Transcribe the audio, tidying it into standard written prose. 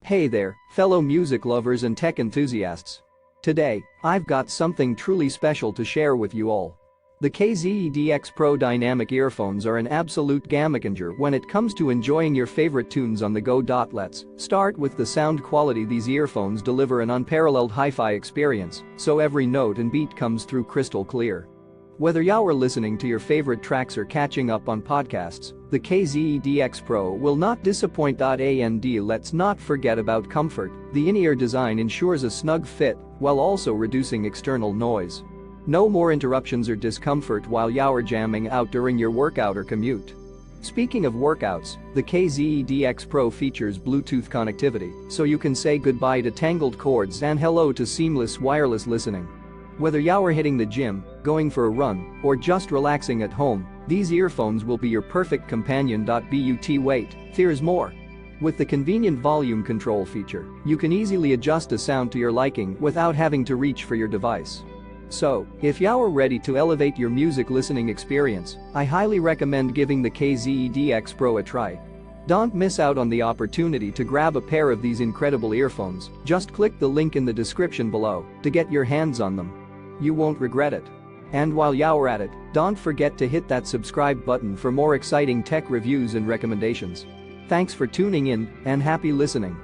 Hey there, fellow music lovers and tech enthusiasts. Today, I've got something truly special to share with you all. The EDX Pro Dynamic Earphones are an absolute game-changer when it comes to enjoying your favorite tunes on the go. Let's start with the sound quality. These earphones deliver an unparalleled hi-fi experience, so every note and beat comes through crystal clear. Whether you're listening to your favorite tracks or catching up on podcasts, the EDX Pro will not disappoint. And let's not forget about comfort. The in-ear design ensures a snug fit while also reducing external noise. No more interruptions or discomfort while you're jamming out during your workout or commute. Speaking of workouts, the EDX Pro features Bluetooth connectivity, so you can say goodbye to tangled cords and hello to seamless wireless listening. Whether you're hitting the gym, going for a run, or just relaxing at home, these earphones will be your perfect companion. But wait, there's more. With the convenient volume control feature, you can easily adjust a sound to your liking without having to reach for your device. So, if you're ready to elevate your music listening experience, I highly recommend giving the EDX Pro a try. Don't miss out on the opportunity to grab a pair of these incredible earphones. Just click the link in the description below to get your hands on them. You won't regret it. And while you're at it, don't forget to hit that subscribe button for more exciting tech reviews and recommendations. Thanks for tuning in and happy listening.